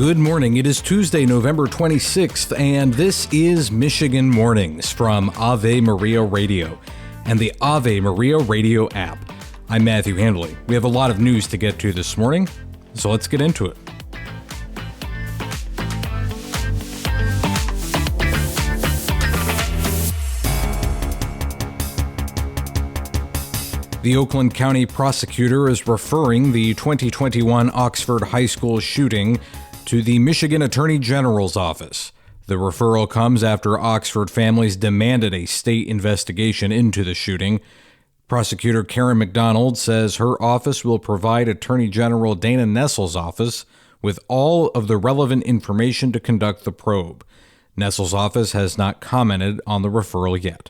Good morning. It is Tuesday, November 26th, and this is Michigan Mornings from Ave Maria Radio and the Ave Maria Radio app. I'm Matthew Handley. We have a lot of news to get to this morning, so let's get into it. The Oakland County prosecutor is referring the 2021 Oxford High School shooting to the Michigan Attorney General's office. The referral comes after Oxford families demanded a state investigation into the shooting. Prosecutor Karen McDonald says her office will provide Attorney General Dana Nessel's office with all of the relevant information to conduct the probe. Nessel's office has not commented on the referral yet.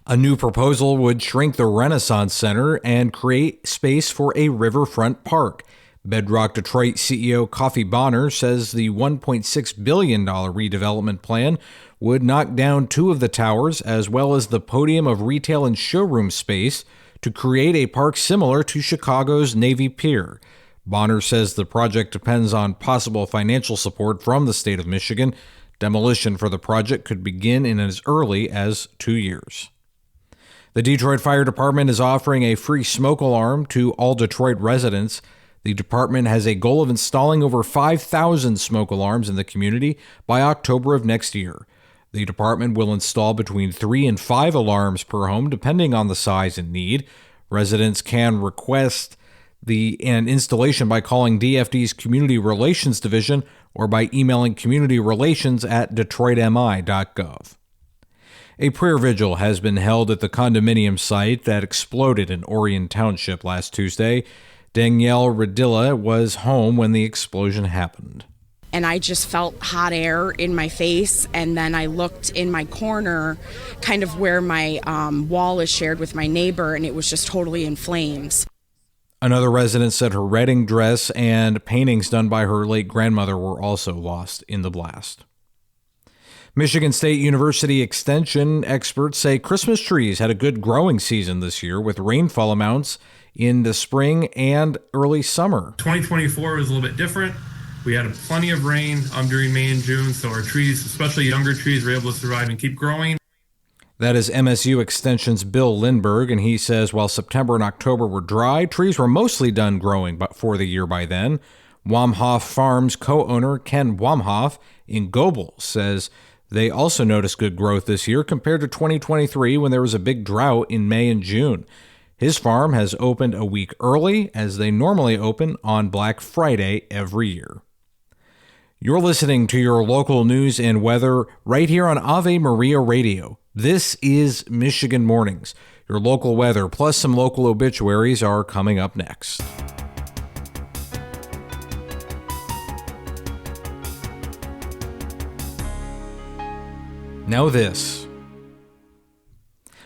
A new proposal would shrink the Renaissance Center and create space for a riverfront park. Bedrock Detroit CEO Coffee Bonner says the $1.6 billion redevelopment plan would knock down two of the towers as well as the podium of retail and showroom space to create a park similar to Chicago's Navy Pier. Bonner says the project depends on possible financial support from the state of Michigan. Demolition for the project could begin in as early as 2 years. The Detroit Fire Department is offering a free smoke alarm to all Detroit residents. The department has a goal of installing over 5,000 smoke alarms in the community by October of next year. The department will install between 3 and 5 alarms per home, depending on the size and need. Residents can request an installation by calling DFD's Community Relations Division or by emailing communityrelations@detroitmi.gov. A prayer vigil has been held at the condominium site that exploded in Orion Township last Tuesday. Danielle Radilla was home when the explosion happened. And I just felt hot air in my face, and then I looked in my corner, kind of where my wall is shared with my neighbor, and it was just totally in flames. Another resident said her wedding dress and paintings done by her late grandmother were also lost in the blast. Michigan State University Extension experts say Christmas trees had a good growing season this year with rainfall amounts in the spring and early summer. 2024 was a little bit different. We had plenty of rain during May and June, so our trees, especially younger trees, were able to survive and keep growing. That is MSU Extension's Bill Lindbergh, and he says while September and October were dry, trees were mostly done growing for the year by then. Wamhoff Farms co-owner Ken Wamhoff in Goebel says they also noticed good growth this year compared to 2023 when there was a big drought in May and June. His farm has opened a week early, as they normally open on Black Friday every year. You're listening to your local news and weather right here on Ave Maria Radio. This is Michigan Mornings. Your local weather plus some local obituaries are coming up next. Now this.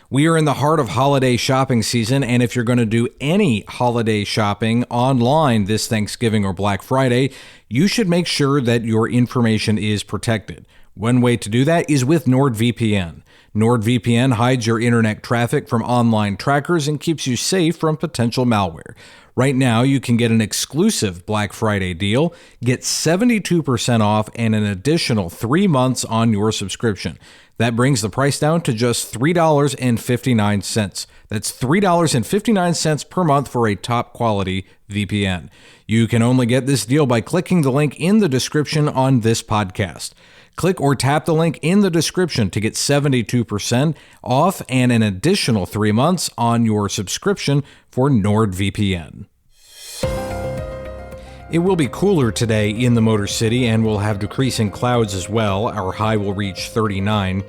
We are in the heart of holiday shopping season, and if you're going to do any holiday shopping online this Thanksgiving or Black Friday, you should make sure that your information is protected. One way to do that is with NordVPN. NordVPN hides your internet traffic from online trackers and keeps you safe from potential malware. Right now, you can get an exclusive Black Friday deal, get 72% off and an additional 3 months on your subscription. That brings the price down to just $3.59. That's $3.59 per month for a top quality VPN. You can only get this deal by clicking the link in the description on this podcast. Click or tap the link in the description to get 72% off and an additional 3 months on your subscription for NordVPN. It will be cooler today in the Motor City, and we'll have decreasing clouds as well. Our high will reach 39.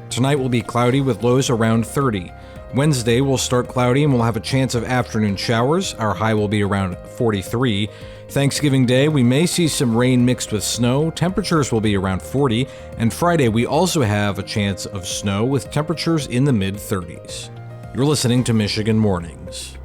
Tonight will be cloudy with lows around 30. Wednesday will start cloudy and we'll have a chance of afternoon showers. Our high will be around 43. Thanksgiving Day, we may see some rain mixed with snow. Temperatures will be around 40. And Friday, we also have a chance of snow with temperatures in the mid-30s. You're listening to Michigan Mornings.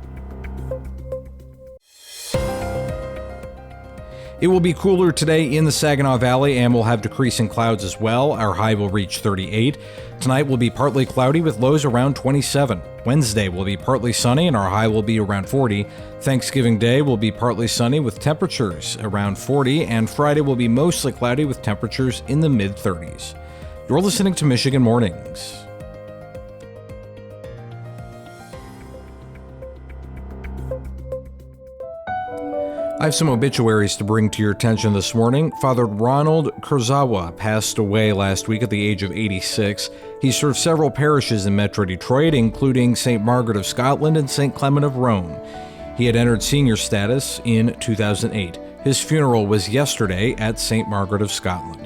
It will be cooler today in the Saginaw Valley and we'll have decreasing clouds as well. Our high will reach 38. Tonight will be partly cloudy with lows around 27. Wednesday will be partly sunny and our high will be around 40. Thanksgiving Day will be partly sunny with temperatures around 40, and Friday will be mostly cloudy with temperatures in the mid-30s. You're listening to Michigan Mornings. I have some obituaries to bring to your attention this morning. Father Ronald Kurzawa passed away last week at the age of 86. He served several parishes in Metro Detroit, including St. Margaret of Scotland and St. Clement of Rome. He had entered senior status in 2008. His funeral was yesterday at St. Margaret of Scotland.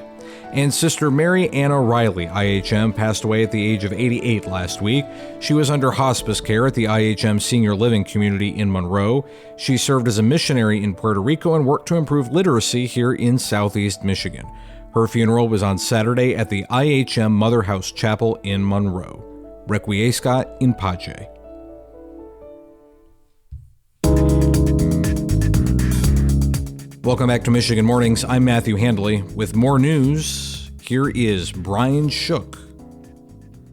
And Sister Mary Anna Riley, IHM, passed away at the age of 88 last week. She was under hospice care at the IHM Senior Living Community in Monroe. She served as a missionary in Puerto Rico and worked to improve literacy here in Southeast Michigan. Her funeral was on Saturday at the IHM Mother House Chapel in Monroe. Requiescat in pace. Welcome back to Michigan Mornings. I'm Matthew Handley. With more news, here is Brian Shook.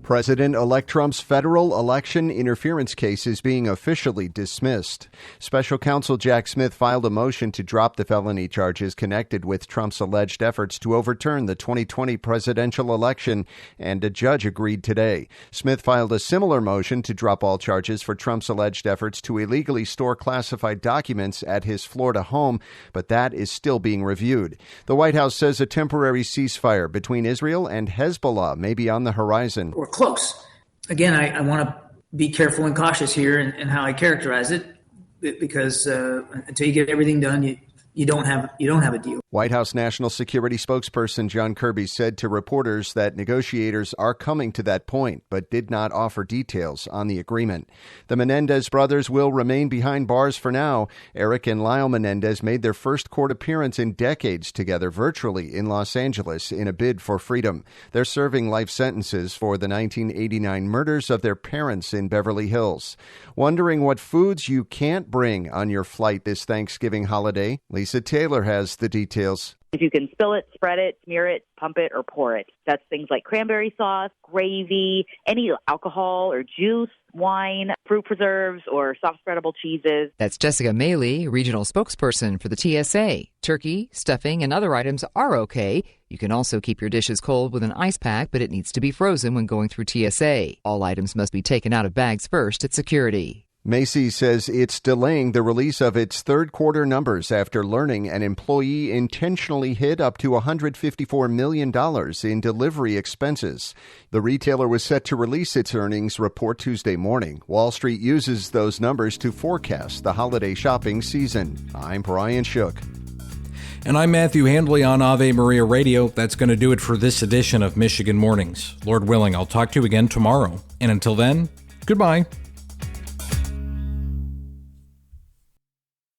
President-elect Trump's federal election interference case is being officially dismissed. Special counsel Jack Smith filed a motion to drop the felony charges connected with Trump's alleged efforts to overturn the 2020 presidential election, and a judge agreed today. Smith filed a similar motion to drop all charges for Trump's alleged efforts to illegally store classified documents at his Florida home, but that is still being reviewed. The White House says a temporary ceasefire between Israel and Hezbollah may be on the horizon. We're close. Again, I want to be careful and cautious here in how I characterize it, because until you get everything done, you don't have a deal. White House National Security spokesperson John Kirby said to reporters that negotiators are coming to that point, but did not offer details on the agreement. The Menendez brothers will remain behind bars for now. Eric and Lyle Menendez made their first court appearance in decades together virtually in Los Angeles in a bid for freedom. They're serving life sentences for the 1989 murders of their parents in Beverly Hills. Wondering what foods you can't bring on your flight this Thanksgiving holiday? Lisa Taylor has the details. If you can spill it, spread it, smear it, pump it, or pour it. That's things like cranberry sauce, gravy, any alcohol or juice, wine, fruit preserves, or soft spreadable cheeses. That's Jessica Maley, regional spokesperson for the TSA. Turkey, stuffing, and other items are okay. You can also keep your dishes cold with an ice pack, but it needs to be frozen when going through TSA. All items must be taken out of bags first at security. Macy's says it's delaying the release of its third quarter numbers after learning an employee intentionally hid up to $154 million in delivery expenses. The retailer was set to release its earnings report Tuesday morning. Wall Street uses those numbers to forecast the holiday shopping season. I'm Brian Shook. And I'm Matthew Handley on Ave Maria Radio. That's going to do it for this edition of Michigan Mornings. Lord willing, I'll talk to you again tomorrow. And until then, goodbye.